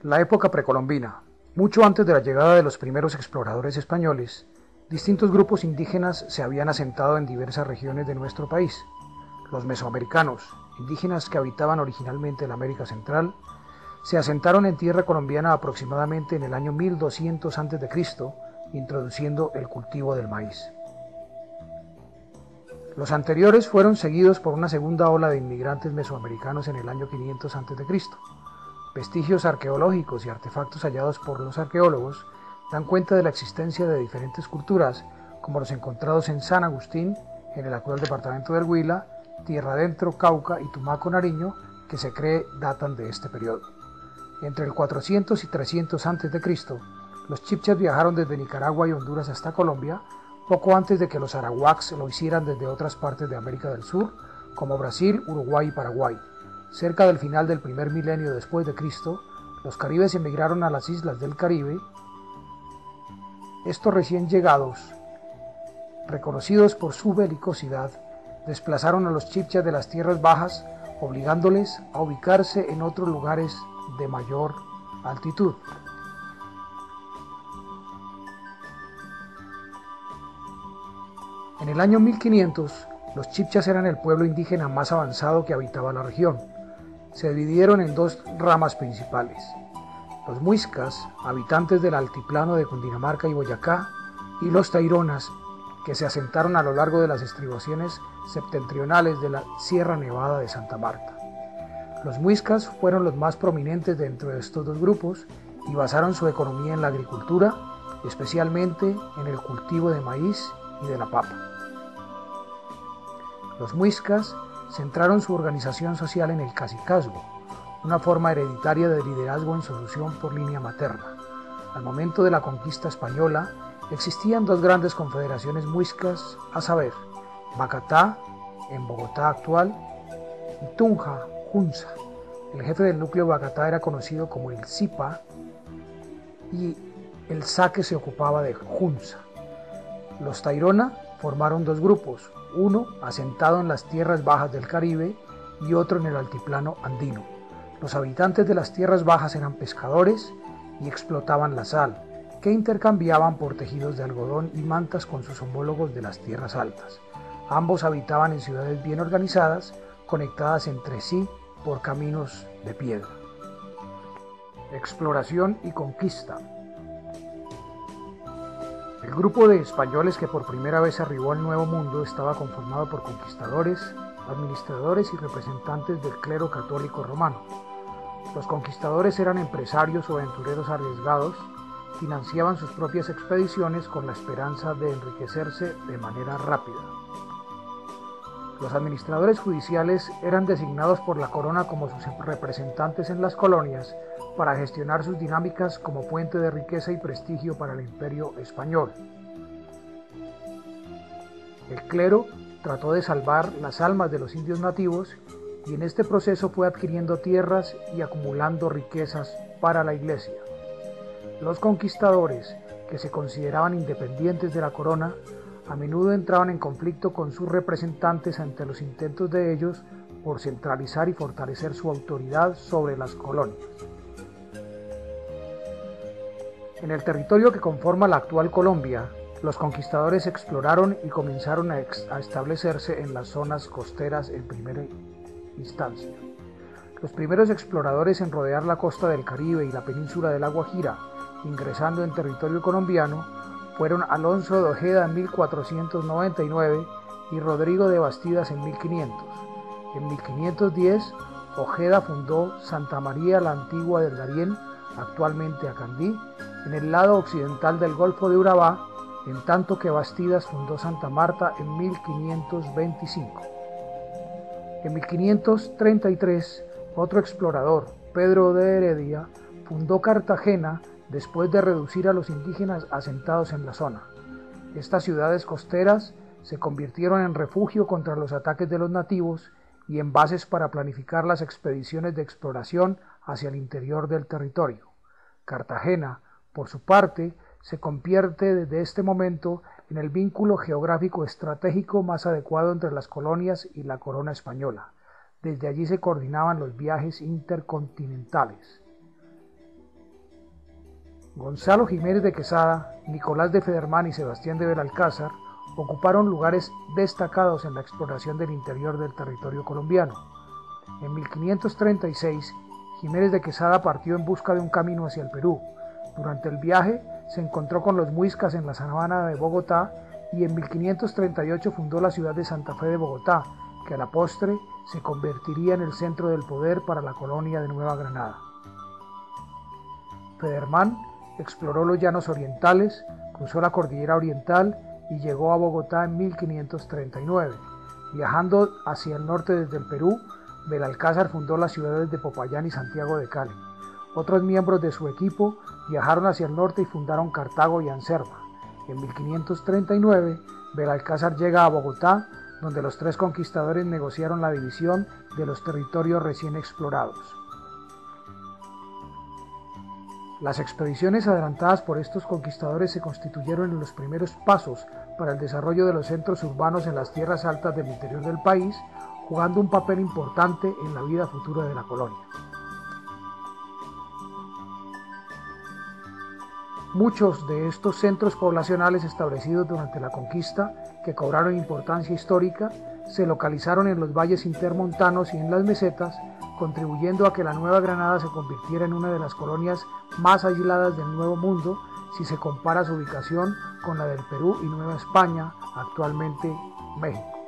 La época precolombina. Mucho antes de la llegada de los primeros exploradores españoles, distintos grupos indígenas se habían asentado en diversas regiones de nuestro país. Los mesoamericanos, indígenas que habitaban originalmente la América Central, se asentaron en tierra colombiana aproximadamente en el año 1200 a.C., introduciendo el cultivo del maíz. Los anteriores fueron seguidos por una segunda ola de inmigrantes mesoamericanos en el año 500 a.C. Vestigios arqueológicos y artefactos hallados por los arqueólogos dan cuenta de la existencia de diferentes culturas, como los encontrados en San Agustín, en el actual departamento del Huila, Tierra Adentro, Cauca y Tumaco, Nariño, que se cree datan de este periodo. Entre el 400 y 300 a.C., los chibchas viajaron desde Nicaragua y Honduras hasta Colombia, poco antes de que los arawaks lo hicieran desde otras partes de América del Sur, como Brasil, Uruguay y Paraguay. Cerca del final del primer milenio después de Cristo, los caribes emigraron a las islas del Caribe. Estos recién llegados, reconocidos por su belicosidad, desplazaron a los chibchas de las tierras bajas, obligándoles a ubicarse en otros lugares de mayor altitud. En el año 1500, los chibchas eran el pueblo indígena más avanzado que habitaba la región. Se dividieron en dos ramas principales: los muiscas, habitantes del altiplano de Cundinamarca y Boyacá, y los taironas, que se asentaron a lo largo de las estribaciones septentrionales de la Sierra Nevada de Santa Marta. Los muiscas fueron los más prominentes dentro de estos dos grupos y basaron su economía en la agricultura, especialmente en el cultivo de maíz y de la papa. Los muiscas centraron su organización social en el cacicazgo, una forma hereditaria de liderazgo en sucesión por línea materna. Al momento de la conquista española, existían dos grandes confederaciones muiscas, a saber, Bacatá, en Bogotá actual, y Tunja, Hunza. El jefe del núcleo Bacatá era conocido como el Zipa y el Saque se ocupaba de Hunza. Los Tairona formaron dos grupos, uno asentado en las tierras bajas del Caribe y otro en el altiplano andino. Los habitantes de las tierras bajas eran pescadores y explotaban la sal, que intercambiaban por tejidos de algodón y mantas con sus homólogos de las tierras altas. Ambos habitaban en ciudades bien organizadas, conectadas entre sí por caminos de piedra. Exploración y conquista. El grupo de españoles que por primera vez arribó al Nuevo Mundo estaba conformado por conquistadores, administradores y representantes del clero católico romano. Los conquistadores eran empresarios o aventureros arriesgados, financiaban sus propias expediciones con la esperanza de enriquecerse de manera rápida. Los administradores judiciales eran designados por la corona como sus representantes en las colonias para gestionar sus dinámicas como fuente de riqueza y prestigio para el imperio español. El clero trató de salvar las almas de los indios nativos y en este proceso fue adquiriendo tierras y acumulando riquezas para la iglesia. Los conquistadores, que se consideraban independientes de la corona, a menudo entraban en conflicto con sus representantes ante los intentos de ellos por centralizar y fortalecer su autoridad sobre las colonias. En el territorio que conforma la actual Colombia, los conquistadores exploraron y comenzaron a establecerse en las zonas costeras en primera instancia. Los primeros exploradores en rodear la costa del Caribe y la península de La Guajira, ingresando en territorio colombiano, fueron Alonso de Ojeda en 1499 y Rodrigo de Bastidas en 1500. En 1510, Ojeda fundó Santa María la Antigua del Darién, actualmente Acandí, en el lado occidental del Golfo de Urabá, en tanto que Bastidas fundó Santa Marta en 1525. En 1533, otro explorador, Pedro de Heredia, fundó Cartagena después de reducir a los indígenas asentados en la zona. Estas ciudades costeras se convirtieron en refugio contra los ataques de los nativos y en bases para planificar las expediciones de exploración hacia el interior del territorio. Cartagena, por su parte, se convierte desde este momento en el vínculo geográfico estratégico más adecuado entre las colonias y la corona española. Desde allí se coordinaban los viajes intercontinentales. Gonzalo Jiménez de Quesada, Nicolás de Federman y Sebastián de Belalcázar ocuparon lugares destacados en la exploración del interior del territorio colombiano. En 1536, Jiménez de Quesada partió en busca de un camino hacia el Perú. Durante el viaje se encontró con los muiscas en la sabana de Bogotá y en 1538 fundó la ciudad de Santa Fe de Bogotá, que a la postre se convertiría en el centro del poder para la colonia de Nueva Granada. Federman exploró los llanos orientales, cruzó la cordillera oriental y llegó a Bogotá en 1539. Viajando hacia el norte desde el Perú, Belalcázar fundó las ciudades de Popayán y Santiago de Cali. Otros miembros de su equipo viajaron hacia el norte y fundaron Cartago y Anserma. En 1539, Belalcázar llega a Bogotá, donde los tres conquistadores negociaron la división de los territorios recién explorados. Las expediciones adelantadas por estos conquistadores se constituyeron en los primeros pasos para el desarrollo de los centros urbanos en las tierras altas del interior del país, jugando un papel importante en la vida futura de la colonia. Muchos de estos centros poblacionales establecidos durante la conquista, que cobraron importancia histórica, se localizaron en los valles intermontanos y en las mesetas, contribuyendo a que la Nueva Granada se convirtiera en una de las colonias más aisladas del Nuevo Mundo si se compara su ubicación con la del Perú y Nueva España, actualmente México.